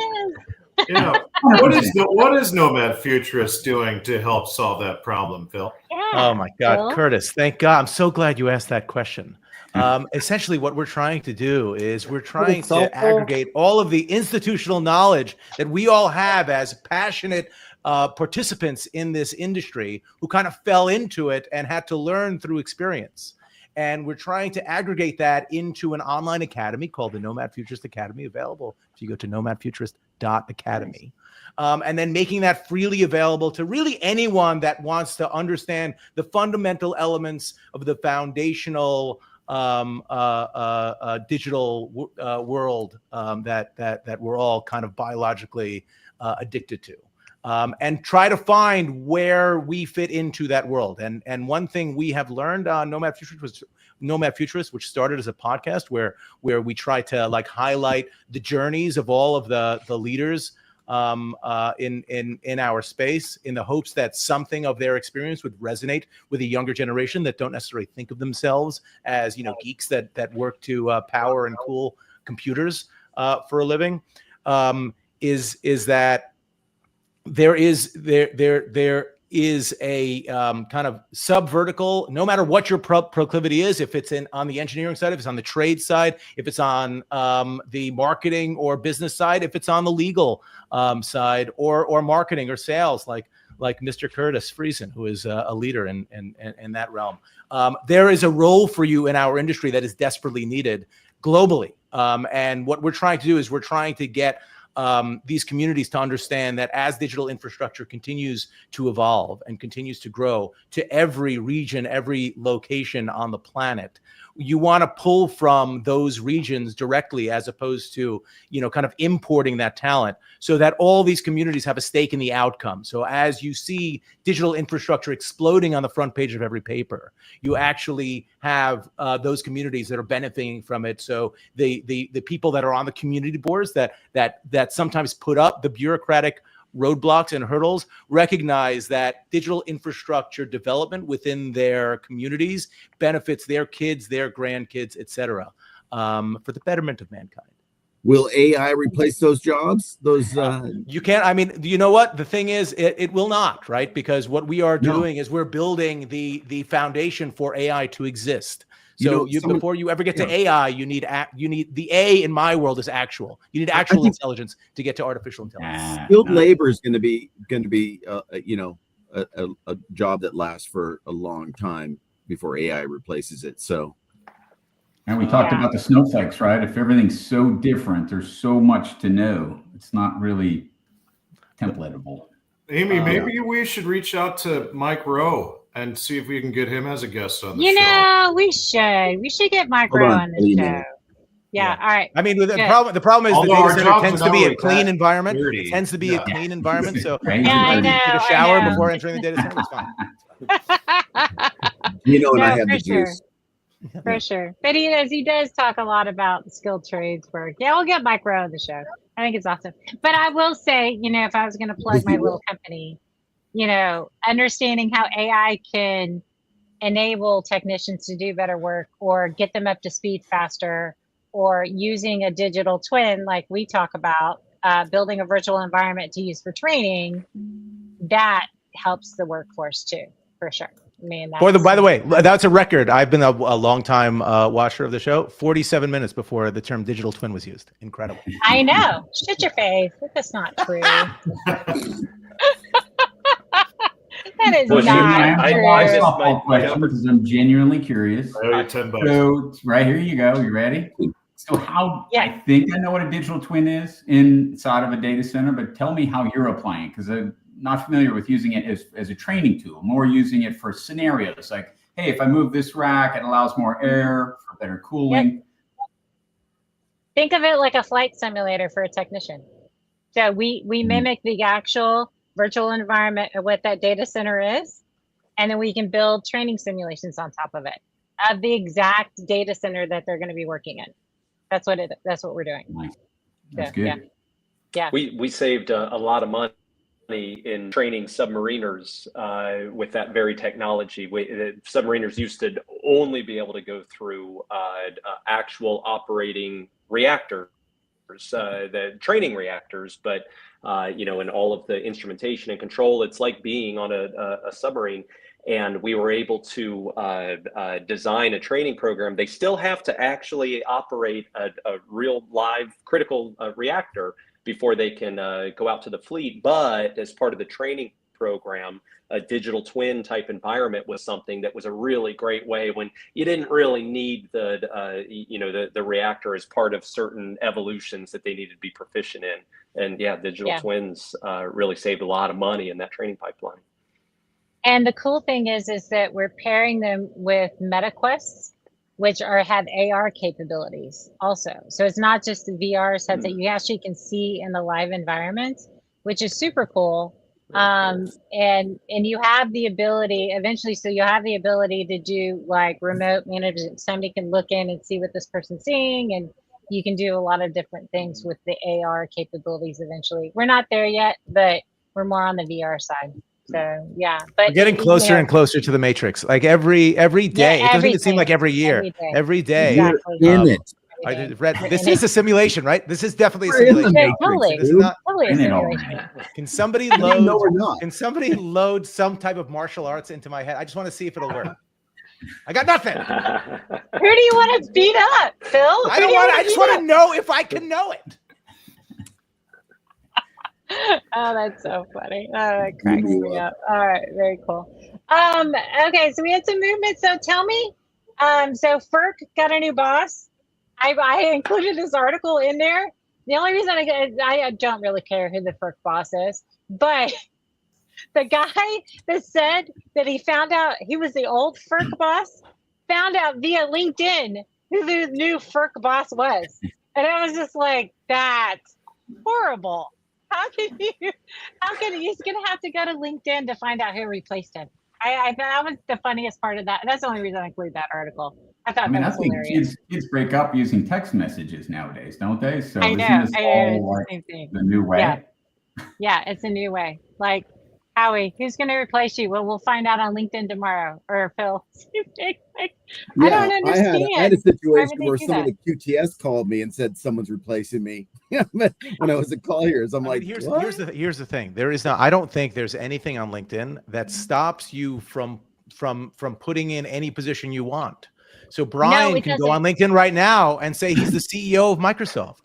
is. Yeah. What is Nomad Futurist doing to help solve that problem, Phil? Yeah, oh my God, Phil. Curtis, thank God. I'm so glad you asked that question. Essentially what we're trying to do is we're trying to aggregate all of the institutional knowledge that we all have as passionate participants in this industry who kind of fell into it and had to learn through experience. And we're trying to aggregate that into an online academy called the Nomad Futurist Academy, available if you go to nomadfuturist.academy. And then making that freely available to really anyone that wants to understand the fundamental elements of the foundational digital world that we're all kind of biologically addicted to, and try to find where we fit into that world. And one thing we have learned on Nomad Futurist, which started as a podcast where we try to like highlight the journeys of all of the leaders in our space, in the hopes that something of their experience would resonate with a younger generation that don't necessarily think of themselves as, you know, geeks that work to power and cool computers for a living. Is that there is a kind of sub-vertical, no matter what your proclivity is, if it's on the engineering side, if it's on the trade side, if it's on the marketing or business side, if it's on the legal side or marketing or sales, like Mr. Curtis Friesen, who is a leader in that realm. There is a role for you in our industry that is desperately needed globally. And what we're trying to do is we're trying to get these communities to understand that as digital infrastructure continues to evolve and continues to grow to every region, every location on the planet, you want to pull from those regions directly, as opposed to, you know, kind of importing that talent, so that all these communities have a stake in the outcome. So as you see digital infrastructure exploding on the front page of every paper, you actually have those communities that are benefiting from it. So the people that are on the community boards that sometimes put up the bureaucratic roadblocks and hurdles recognize that digital infrastructure development within their communities benefits their kids, their grandkids, etc., for the betterment of mankind. Will AI replace those jobs? You can't. I mean, you know what? The thing is, it will not, right? Because what we are doing is we're building the foundation for AI to exist. So before you ever get to AI, you need the A in my world is actual. You need actual intelligence to get to artificial intelligence. Skilled labor is going to be you know, a job that lasts for a long time before AI replaces it. So. And we talked about the snowflakes, right? If everything's so different, there's so much to know. It's not really templatable. Amy, maybe we should reach out to Mike Rowe and see if we can get him as a guest on the show. You know, we should get Mike Rowe on the show. Yeah, all right. I mean, the problem is the data center tends to be a clean environment. It tends to be a clean environment. So I know, take a shower before entering the data center. It's fine. You know, and I have the juice. For sure. But he does talk a lot about the skilled trades work. Yeah, we'll get Mike Rowe on the show. I think it's awesome. But I will say, you know, if I was going to plug my little company, you know, understanding how AI can enable technicians to do better work or get them up to speed faster, or using a digital twin like we talk about, building a virtual environment to use for training, that helps the workforce too, for sure. I mean, by the way, that's a record. I've been a long time watcher of the show. 47 minutes before the term digital twin was used. Incredible. I know. Shut your face. That's not true. That is not true. I softball question because I'm genuinely curious. I owe you $10. So right here you go. You ready? So I think I know what a digital twin is inside of a data center, but tell me how you're applying it, because I'm not familiar with using it as a training tool, more using it for scenarios like, hey, if I move this rack, it allows more air for better cooling. Yep. Think of it like a flight simulator for a technician. So we mimic the actual virtual environment of what that data center is, and then we can build training simulations on top of it of the exact data center that they're going to be working in. That's what we're doing. Nice. That's good. Yeah. We saved a lot of money in training submariners with that very technology. Submariners used to only be able to go through actual operating reactors, the training reactors, but you know, in all of the instrumentation and control, it's like being on a submarine. And we were able to design a training program. They still have to actually operate a real live critical reactor before they can go out to the fleet. But as part of the training program, a digital twin type environment was something that was a really great way when you didn't really need the reactor as part of certain evolutions that they needed to be proficient in. And digital twins really saved a lot of money in that training pipeline. And the cool thing is that we're pairing them with MetaQuests, which have AR capabilities also. So it's not just the VR sets that you actually can see in the live environment, which is super cool. And you have the ability eventually, so you'll have the ability to do like remote management. Somebody can look in and see what this person's seeing, you can do a lot of different things with the AR capabilities eventually. We're not there yet, but we're more on the VR side. So yeah, but we're getting closer and closer to the Matrix. Like every day, it doesn't even seem like every year. Every day. Exactly. In it. I read this is a simulation, right? This is definitely a We're in the simulation. Totally. This is not. Totally a simulation. Can somebody No, load? we're not. Can somebody load some type of martial arts into my head? I just want to see if it'll work. I got nothing. Who do you want to beat up, Phil? I don't want. I just want to know if I can know it. Oh, that's so funny. Oh, that cracks me up. All right, very cool. Okay, so we had some movement. So tell me, so FERC got a new boss. I included this article in there. The only reason I don't really care who the FERC boss is, but the guy that said that he found out he was the old FERC boss found out via LinkedIn who the new FERC boss was, and I was just like, that's horrible. How can he's gonna have to go to LinkedIn to find out who replaced him? I that was the funniest part of that. That's the only reason I included that article. I thought that was hilarious. Kids break up using text messages nowadays, don't they? So I know. isn't this all like the new way? Yeah, it's a new way. Like, Howie, who's going to replace you? Well, we'll find out on LinkedIn tomorrow. Or Phil. I don't understand. I had a situation where someone at QTS called me and said someone's replacing me when I was at Colliers. I'm like, here's the thing. There is I don't think there's anything on LinkedIn that stops you from putting in any position you want. So Brian can go on LinkedIn right now and say he's the CEO of Microsoft.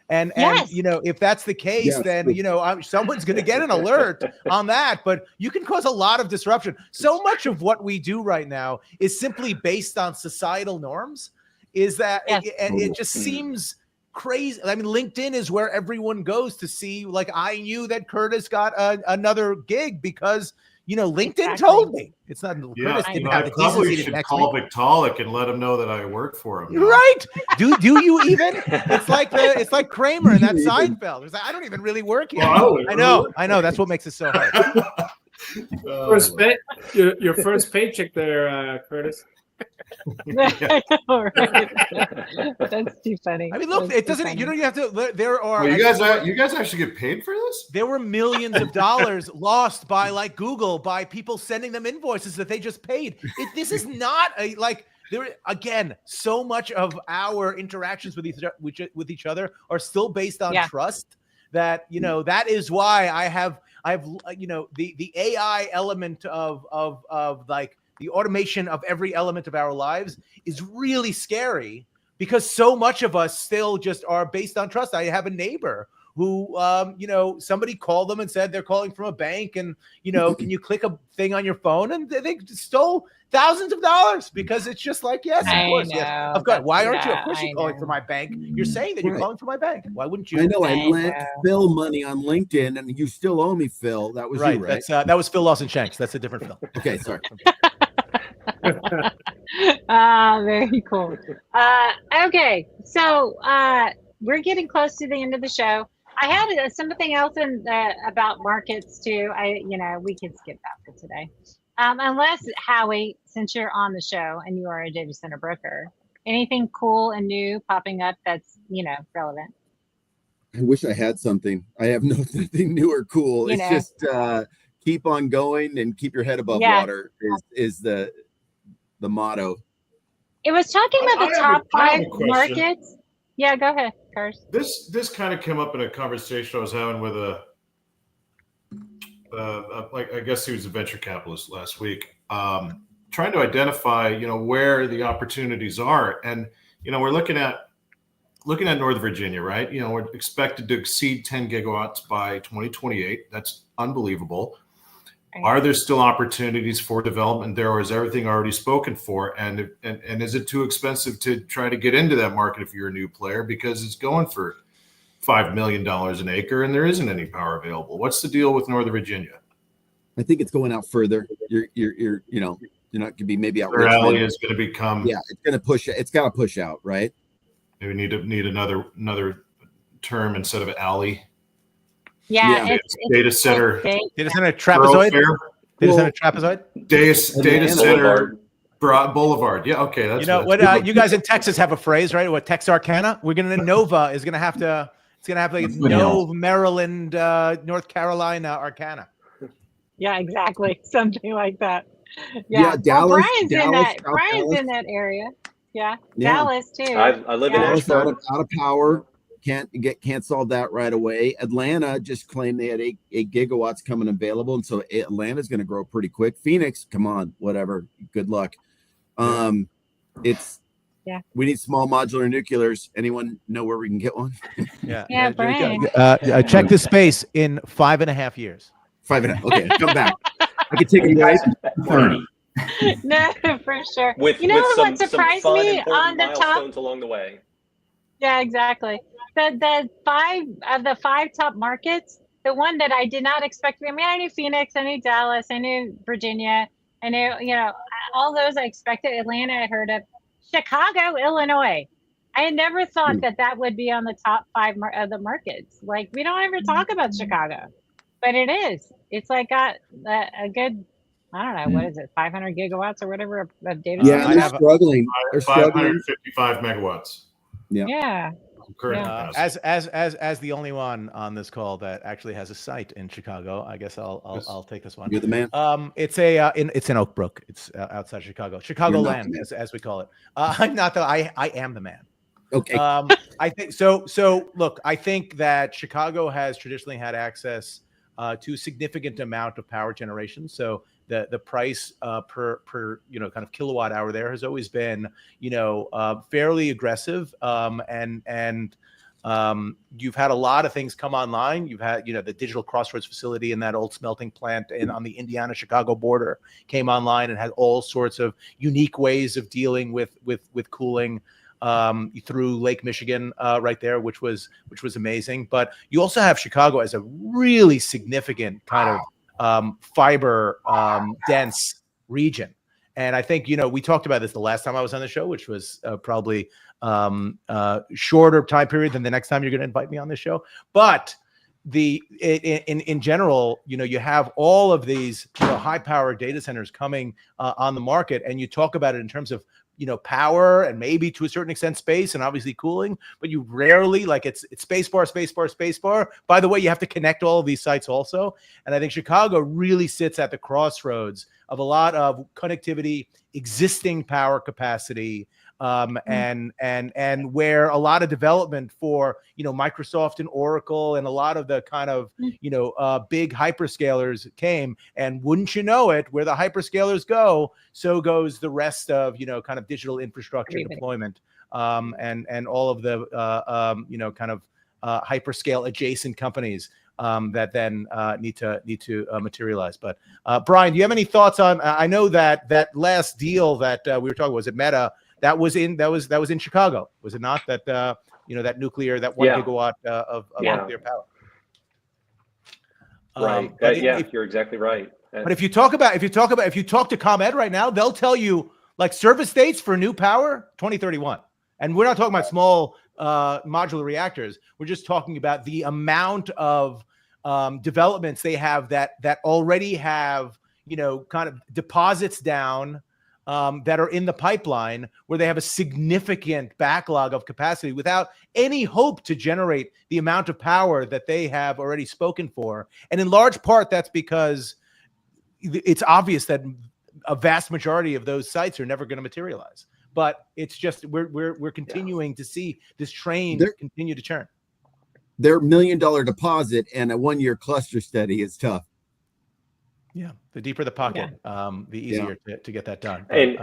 And you know, if that's the case, then you know someone's going to get an alert on that. But you can cause a lot of disruption. So much of what we do right now is simply based on societal norms. Is that it just seems crazy. I mean, LinkedIn is where everyone goes to see. Like, I knew that Curtis got another gig because you know LinkedIn told me. It's not Curtis didn't have the probably decency to should call Vitalik and let him know that I work for him. Right? Do you even? It's like Kramer and that Seinfeld. It's like, I don't even really work here. Well, I know. That's what makes it so hard. Your first paycheck there, Curtis. I know, right? That's too funny. I mean, look, it doesn't. Funny. You don't have to. There are. Well, you guys actually get paid for this? There were millions of dollars lost by like Google by people sending them invoices that they just paid. This is not a like. There again, so much of our interactions with each other are still based on trust. That you know that is why I have you know the AI element of like. The automation of every element of our lives is really scary because so much of us still just are based on trust. I have a neighbor who, you know, somebody called them and said they're calling from a bank and, you know, can you click a thing on your phone? And they stole thousands of dollars because it's just like, yes, of course. Yes. Of course. Why aren't you? Of course you're calling for my bank. You're saying that you're calling for my bank. Why wouldn't you? I know. I lent Phil money on LinkedIn and you still owe me, Phil. That was you, right? That was Phil Lawson Shanks. That's a different Phil. Okay, sorry. Very cool. Okay, so we're getting close to the end of the show. I had something else about markets too. We can skip that for today, unless Howie, since you're on the show and you are a data center broker, anything cool and new popping up that's relevant. I wish I had something. I have nothing new or cool. It's just keep on going and keep your head above water is the motto. It was talking about the top 5 markets. Yeah, go ahead, Cars. This kind of came up in a conversation I was having with I guess he was a venture capitalist last week, trying to identify, where the opportunities are. And, we're looking at Northern Virginia, right? We're expected to exceed 10 gigawatts by 2028. That's unbelievable. Are there still opportunities for development there, or is everything already spoken for? And is it too expensive to try to get into that market if you're a new player because it's going for $5 million an acre and there isn't any power available? What's the deal with Northern Virginia? I think it's going out further. You're not going to be maybe out. Their alley is going to become. Yeah, it's going to push. It's got to push out, right? Maybe need another term instead of alley. Yeah, it's data center trapezoid. Data center trapezoid. Data center Boulevard. Yeah, okay, that's You know what? You guys in Texas have a phrase, right? What, Texarkana? We're gonna Nova is gonna have to. It's gonna have to like Nova, Maryland, North Carolina, Arcana. Yeah, exactly. Something like that. Yeah, Well, Dallas, Brian's in that area. Yeah. Dallas too. I live in Dallas Ashburn. out of power. Can't solve that right away. Atlanta just claimed they had 8 gigawatts coming available, and so Atlanta's going to grow pretty quick. Phoenix, come on, whatever. Good luck. We need small modular nuclears. Anyone know where we can get one? Yeah, Brian. Check the space in 5.5 years. 5.5. Okay, come back. I can take you guys 30. No, for sure. With what some surprised fun, me important on the milestones top? along the way. Yeah, exactly. The 5 of the 5 top markets, the one that I did not expect. I mean, I knew Phoenix, I knew Dallas, I knew Virginia, I knew all those I expected. Atlanta, I heard of. Chicago, Illinois. I had never thought that would be on the top 5 of the markets. Like, we don't ever talk about Chicago, but it is. It's like got a good, I don't know, what is it, 500 gigawatts or whatever of data. Yeah, they're struggling. They're struggling. 555 megawatts. Yeah. As the only one on this call that actually has a site in Chicago, I guess I'll take this one. You're the man. It's in Oak Brook. It's outside Chicago, Chicagoland, as we call it. I'm not though. I am the man. Okay. I think so. So look, I think that Chicago has traditionally had access to a significant amount of power generation. So the price per kind of kilowatt hour there has always been fairly aggressive, and you've had a lot of things come online. You've had the Digital Crossroads facility in that old smelting plant on the Indiana-Chicago border came online and had all sorts of unique ways of dealing with cooling through Lake Michigan right there, which was amazing. But you also have Chicago as a really significant kind of fiber dense region. And I think, we talked about this the last time I was on the show, which was probably shorter time period than the next time you're going to invite me on the show. But in general, you have all of these high power data centers coming on the market, and you talk about it in terms of power and maybe to a certain extent space and obviously cooling, but you rarely it's space bar. By the way, you have to connect all of these sites also. And I think Chicago really sits at the crossroads of a lot of connectivity, existing power capacity, and where a lot of development for Microsoft and Oracle and a lot of the kind of big hyperscalers came. And wouldn't you know it, where the hyperscalers go, so goes the rest of kind of digital infrastructure deployment, and all of the kind of hyperscale adjacent companies that then need to materialize. But Brian, do you have any thoughts on? I know that last deal that we were talking, was it Meta? That was in Chicago, was it not? That that nuclear, that 1 gigawatt of nuclear power. Right. You're exactly right. But if you talk to ComEd right now, they'll tell you service dates for new power 2031, and we're not talking about small modular reactors. We're just talking about the amount of developments they have that already have kind of deposits down. That are in the pipeline, where they have a significant backlog of capacity without any hope to generate the amount of power that they have already spoken for. And in large part, that's because it's obvious that a vast majority of those sites are never going to materialize. But it's just we're continuing to see this train continue to churn. Their $1 million deposit and a 1-year cluster study is tough. Yeah, the deeper the pocket, the easier to get that done. And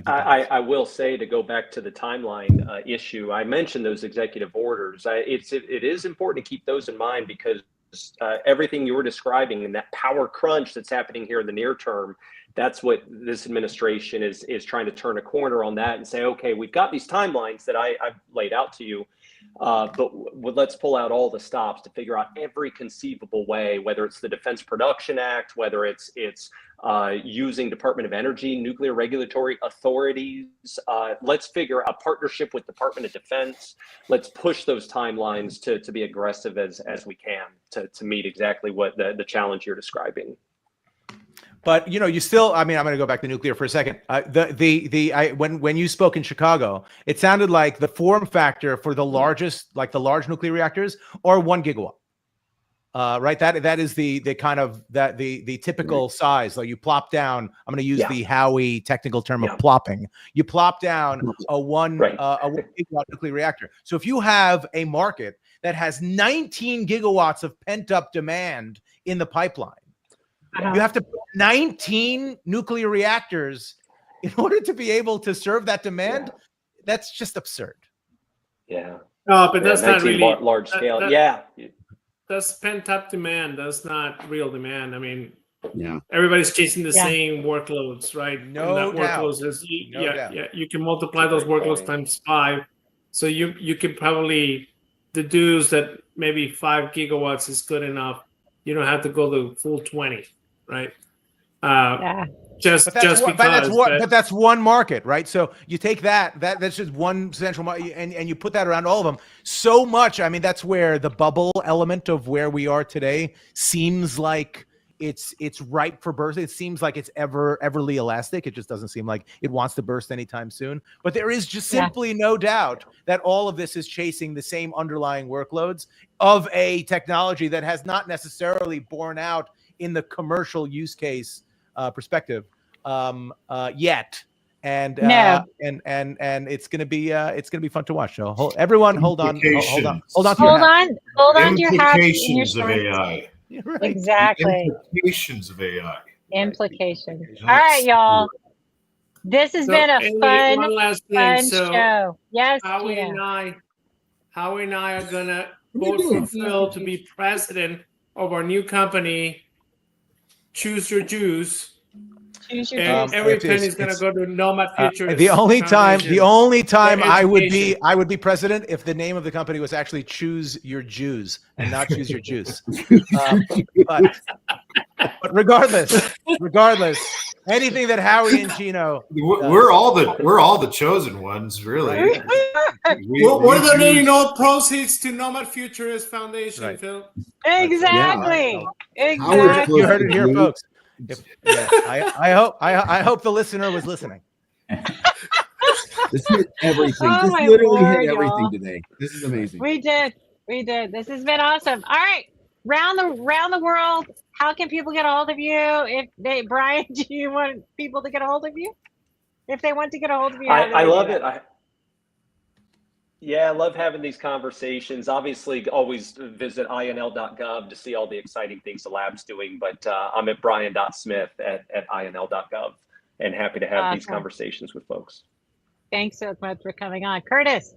I will say, to go back to the timeline issue, I mentioned those executive orders. It is important to keep those in mind, because everything you were describing and that power crunch that's happening here in the near term, that's what this administration is trying to turn a corner on that and say, okay, we've got these timelines that I've laid out to you. But let's pull out all the stops to figure out every conceivable way, whether it's the Defense Production Act, whether it's using Department of Energy, nuclear regulatory authorities. Let's figure a partnership with Department of Defense. Let's push those timelines to be aggressive as we can to meet exactly what the challenge you're describing. But you still. I mean, I'm going to go back to nuclear for a second. When you spoke in Chicago, it sounded like the form factor for the largest, like the large nuclear reactors, are 1 gigawatt. Right. That is the kind of the typical size. Like you plop down. I'm going to use the Howie technical term of plopping. You plop down a 1 gigawatt nuclear reactor. So if you have a market that has 19 gigawatts of pent up demand in the pipeline. You have to put 19 nuclear reactors in order to be able to serve that demand. That's just absurd. No, but that's not really large scale. That's pent up demand. That's not real demand. I mean, everybody's chasing the same workloads, right? No doubt. Workloads you can multiply those workloads times 5. So you can probably deduce that maybe 5 gigawatts is good enough. You don't have to go the full 20. Right. Just because. But that's one market, right? So you take that's just one central market, and you put that around all of them. So much. I mean, that's where the bubble element of where we are today seems like it's ripe for burst. It seems like it's everly elastic. It just doesn't seem like it wants to burst anytime soon. But there is just simply no doubt that all of this is chasing the same underlying workloads of a technology that has not necessarily borne out in the commercial use case perspective yet, and it's gonna be fun to watch. So everyone, hold on to your implications of AI. Right. Exactly. Implications of AI. Implications. All right, y'all. This has been a fun show. Yes, Howie and I are gonna vote for Phil to be president of our new company. Choose your Jews. And every penny is going to go to Nomad Future. The only time I would be president if the name of the company was actually Choose Your Jews and not Choose Your Juice. But regardless, anything that Howie and Gino, we're all the chosen ones, really. We're donating all proceeds to Nomad Futurist Foundation, right. Phil. Exactly. You heard it here, folks. I hope the listener was listening. This hit everything. This literally hit everything today. This is amazing. We did. This has been awesome. All right, round the world. How can people get a hold of you? Brian, do you want people to get a hold of you? If they want to get a hold of you, I love it. I love having these conversations. Obviously, always visit inl.gov to see all the exciting things the lab's doing. But I'm at brian.smith at inl.gov and happy to have these conversations with folks. Thanks so much for coming on. Curtis.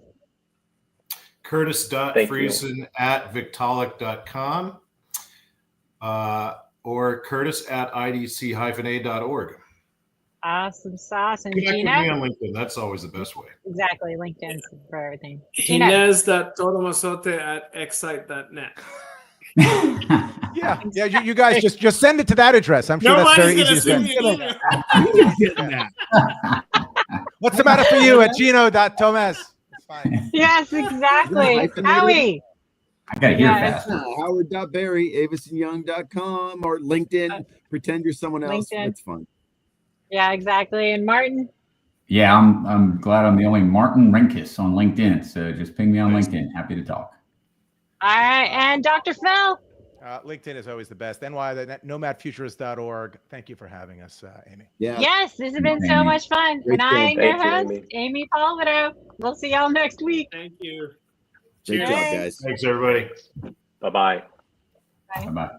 Curtis.Friesen at victaulic.com or Curtis at idc-a.org. Awesome sauce. And connect Gina? with me on LinkedIn. That's always the best way. Exactly. LinkedIn for everything. Inez.toromasote at excite.net. Yeah. You guys just send it to that address. I'm sure that's very easy to send. What's the matter for you at Gino.Tomas? It's fine. Yes, exactly. Howie. I gotta hear fast. Howard.Berry, avisonyoung.com or LinkedIn. Pretend you're someone else. It's fun. Yeah, exactly. And Martin? Yeah, I'm glad I'm the only Martin Renkis on LinkedIn. So just ping me on LinkedIn. Happy to talk. All right. And Dr. Phil? LinkedIn is always the best. nomadfuturist.org. Thank you for having us, Amy. Yeah. Yes, this has been so much fun. Great and I'm your host, Amy. Amy Palvido. We'll see y'all next week. Thank you. Great job, guys. Thanks, everybody. Bye-bye. Bye-bye.